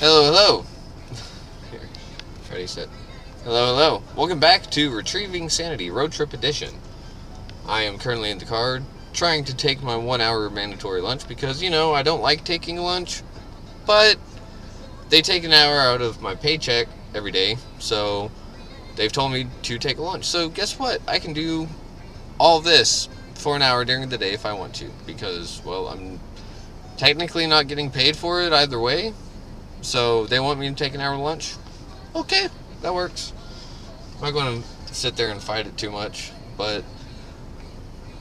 Hello, hello. Here, Freddy said. Hello, hello. Welcome back to Retrieving Sanity Road Trip Edition. I am currently in the car trying to take my 1 hour mandatory lunch because, I don't like taking lunch, but they take an hour out of my paycheck every day, so they've told me to take a lunch. So guess what? I can do all this for an hour during the day if I want to, because, well, I'm technically not getting paid for it either way. So they want me to take an hour lunch. Okay, that works. I'm not going to sit there and fight it too much, but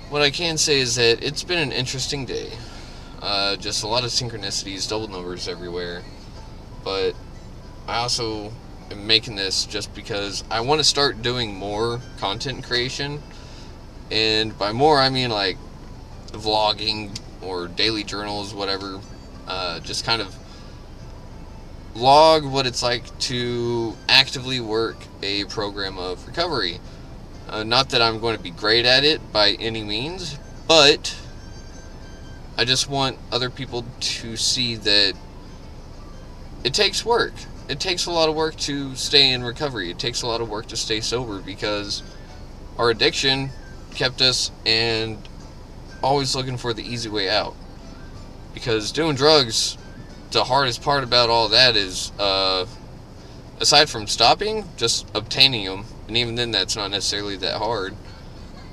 what I can say is that it's been an interesting day. Just a lot of synchronicities, double numbers everywhere. But I also am making this just because I want to start doing more content creation. And by more, I mean like vlogging or daily journals, whatever. Just kind of log what it's like to actively work a program of recovery. Not that I'm going to be great at it by any means, but I just want other people to see that it takes work. It takes a lot of work to stay in recovery. It takes a lot of work to stay sober because our addiction kept us and always looking for the easy way out. Because doing drugs, the hardest part about all that is, aside from stopping, just obtaining them. And even then, that's not necessarily that hard.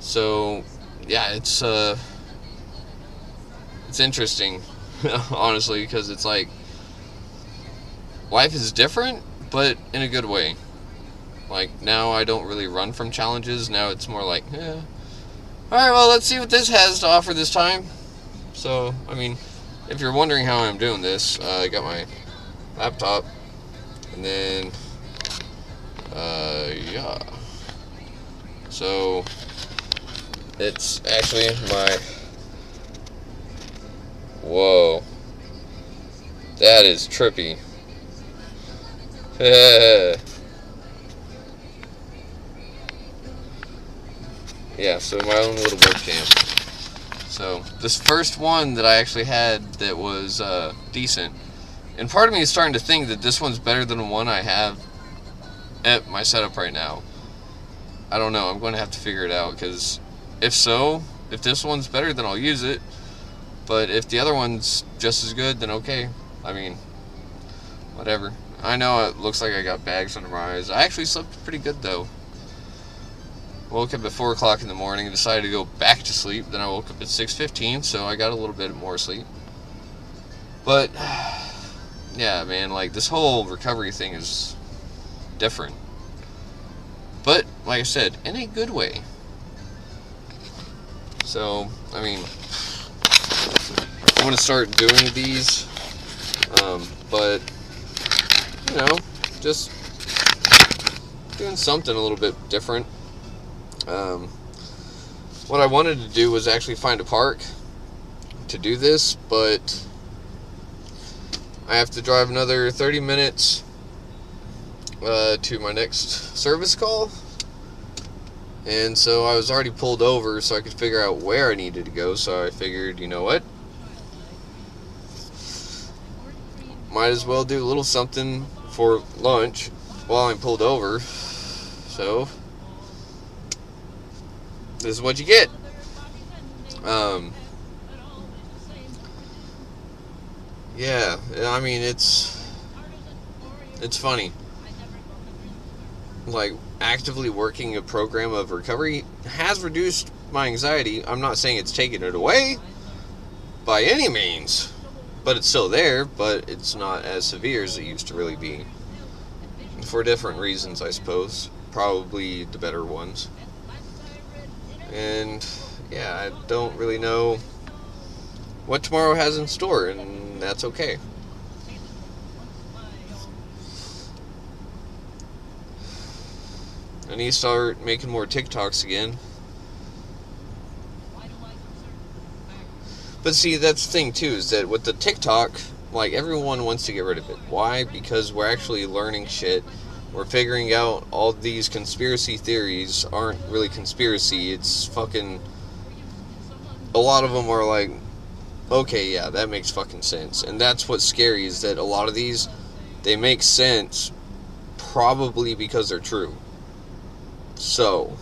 So, yeah, it's interesting, honestly, because it's like, life is different, but in a good way. Like, now I don't really run from challenges. Now it's more like, alright, well, let's see what this has to offer this time. So, I mean, if you're wondering how I'm doing this, I got my laptop, and then, yeah. So, it's actually my, whoa, that is trippy. Yeah, so my own little webcam. So, this first one that I actually had that was decent. And part of me is starting to think that this one's better than the one I have at my setup right now. I don't know. I'm going to have to figure it out. Because if this one's better, then I'll use it. But if the other one's just as good, then okay. I mean, whatever. I know it looks like I got bags under my eyes. I actually slept pretty good, though. Woke up at 4 o'clock in the morning and decided to go back to sleep. Then I woke up at 6:15, so I got a little bit more sleep. But, yeah, man, like, this whole recovery thing is different. But, like I said, in a good way. So, I mean, I want to start doing these, but, just doing something a little bit different. What I wanted to do was actually find a park to do this, but I have to drive another 30 minutes to my next service call, and so I was already pulled over so I could figure out where I needed to go. So I figured, you know what, might as well do a little something for lunch while I'm pulled over. So this is what you get. Yeah, I mean, it's funny. Like, actively working a program of recovery has reduced my anxiety. I'm not saying it's taken it away by any means, but it's still there, but it's not as severe as it used to really be. For different reasons, I suppose. Probably the better ones. And, yeah, I don't really know what tomorrow has in store, and that's okay. I need to start making more TikToks again. But see, that's the thing, too, is that with the TikTok, like, everyone wants to get rid of it. Why? Because we're actually learning shit. We're figuring out all these conspiracy theories aren't really conspiracy. It's fucking... A lot of them are like, okay, yeah, that makes fucking sense. And that's what's scary, is that a lot of these they make sense probably because they're true. So,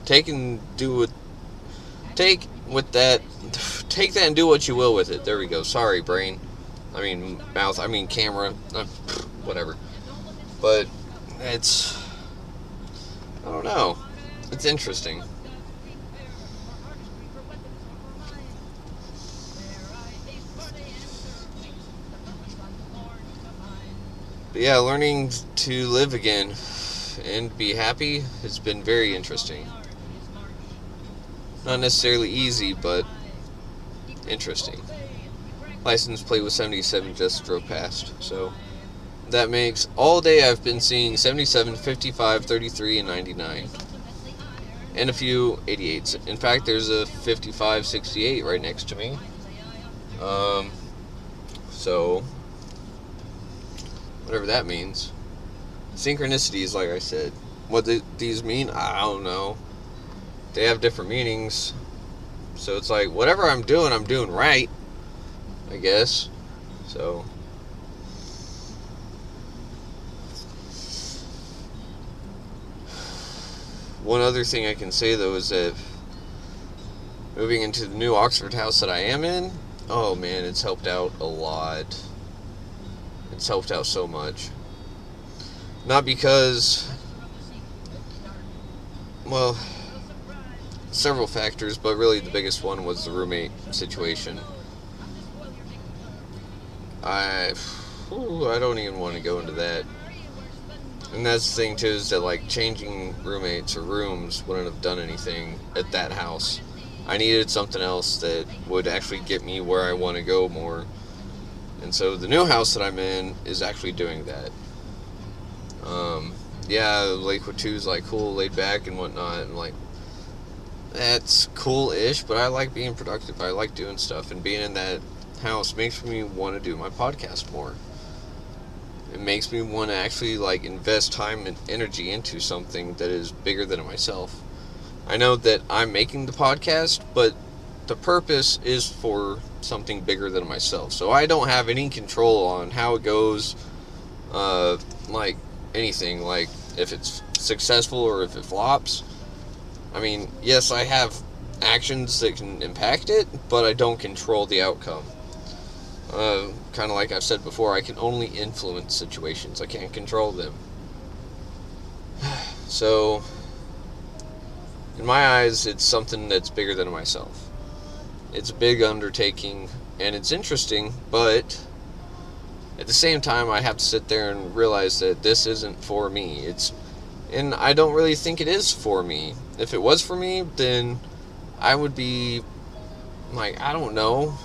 take that and do what you will with it. There we go. Sorry, brain. I mean, mouth. I mean, camera. Whatever. But I don't know. It's interesting. But yeah, learning to live again and be happy has been very interesting. Not necessarily easy, but interesting. License plate with 77 just drove past, so that makes all day I've been seeing 77, 55, 33, and 99. And a few 88s. In fact, there's a 55, 68 right next to me. So, whatever that means. Synchronicities, like I said. What these mean, I don't know. They have different meanings. So it's like, whatever I'm doing right, I guess. So, one other thing I can say, though, is that moving into the new Oxford house that I am in, oh man, it's helped out a lot. It's helped out so much. Not because, well, several factors, but really the biggest one was the roommate situation. I don't even want to go into that. And that's the thing too, is that like changing roommates or rooms wouldn't have done anything at that house. I needed something else that would actually get me where I want to go more. And so the new house that I'm in is actually doing that. Yeah, Lakewood 2 is like cool, laid back and whatnot, and like that's cool-ish, but I like being productive. I like doing stuff, and being in that house makes me want to do my podcast more. It makes me want to actually like invest time and energy into something that is bigger than myself. I know that I'm making the podcast, but the purpose is for something bigger than myself. So I don't have any control on how it goes, like anything, like if it's successful or if it flops. I mean, yes, I have actions that can impact it, but I don't control the outcome. Kind of like I've said before, I can only influence situations. I can't control them. So, in my eyes, it's something that's bigger than myself. It's a big undertaking, and it's interesting, but at the same time, I have to sit there and realize that this isn't for me. And I don't really think it is for me. If it was for me, then I would be, like, I don't know.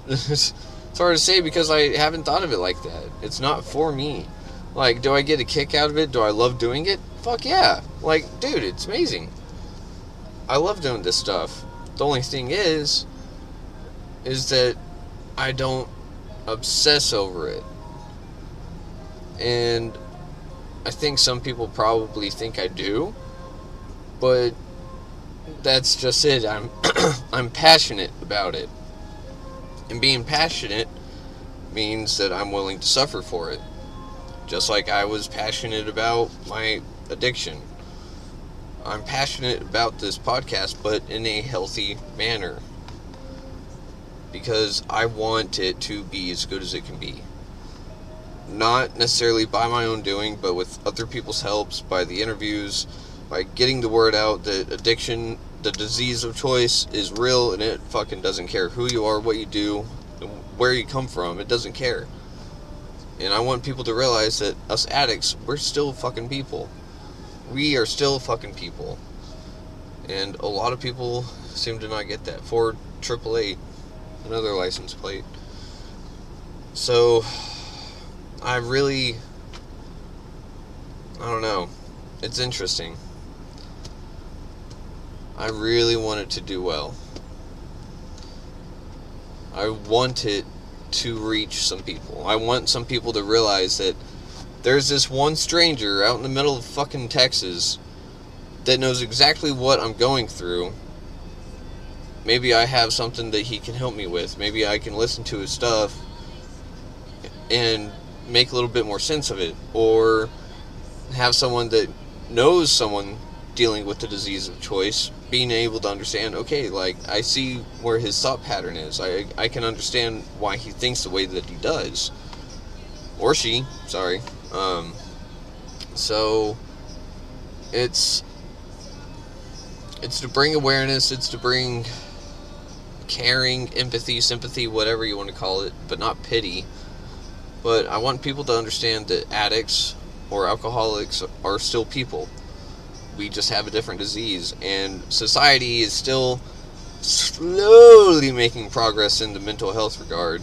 It's hard to say because I haven't thought of it like that. It's not for me. Like, do I get a kick out of it? Do I love doing it? Fuck yeah. Like, dude, it's amazing. I love doing this stuff. The only thing is that I don't obsess over it. And I think some people probably think I do, but that's just it. I'm passionate about it. And being passionate means that I'm willing to suffer for it. Just like I was passionate about my addiction. I'm passionate about this podcast, but in a healthy manner. Because I want it to be as good as it can be. Not necessarily by my own doing, but with other people's helps, by the interviews, by getting the word out that addiction, the disease of choice, is real, and it fucking doesn't care who you are, what you do, where you come from. It doesn't care. And I want people to realize that us addicts, we're still fucking people. We are still fucking people. And a lot of people seem to not get that. Ford 888, another license plate. So, I don't know. It's interesting. I really want it to do well. I want it to reach some people. I want some people to realize that there's this one stranger out in the middle of fucking Texas that knows exactly what I'm going through. Maybe I have something that he can help me with. Maybe I can listen to his stuff and make a little bit more sense of it, or have someone that knows someone dealing with the disease of choice being able to understand, okay, like, I see where his thought pattern is. I can understand why he thinks the way that he does. Or she, sorry. So, it's to bring awareness, it's to bring caring, empathy, sympathy, whatever you want to call it, but not pity. But I want people to understand that addicts or alcoholics are still people. We just have a different disease, and society is still slowly making progress in the mental health regard.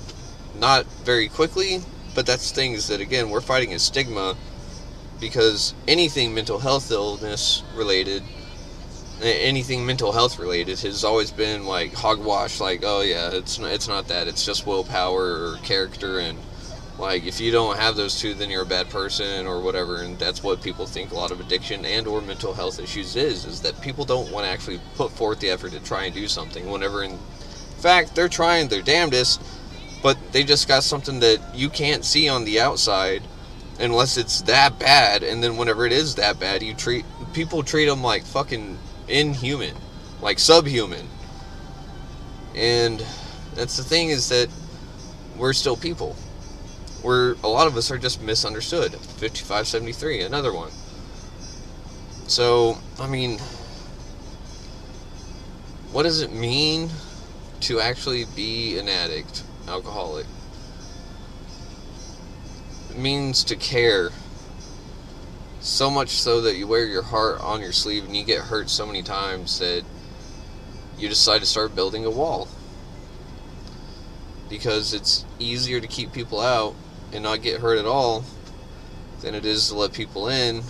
Not very quickly, but that's things that, again, we're fighting a stigma, because anything mental health illness related, anything mental health related has always been like hogwash, like, oh yeah, it's not that, it's just willpower or character, and like, if you don't have those two, then you're a bad person or whatever. And that's what people think a lot of addiction and or mental health issues is that people don't want to actually put forth the effort to try and do something, whenever in fact they're trying their damnedest, but they just got something that you can't see on the outside unless it's that bad. And then whenever it is that bad, people treat them like fucking inhuman, like subhuman. And that's the thing, is that we're still people. A lot of us are just misunderstood. 5573, another one. So, I mean, what does it mean to actually be an addict, alcoholic? It means to care. So much so that you wear your heart on your sleeve and you get hurt so many times that you decide to start building a wall. Because it's easier to keep people out and not get hurt at all than it is to let people in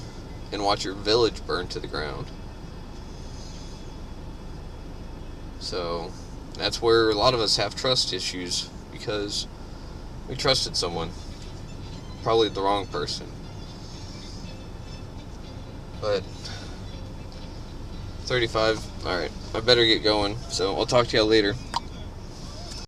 and watch your village burn to the ground. So that's where a lot of us have trust issues, because we trusted someone, probably the wrong person. But 35, alright, I better get going, so I'll talk to y'all later.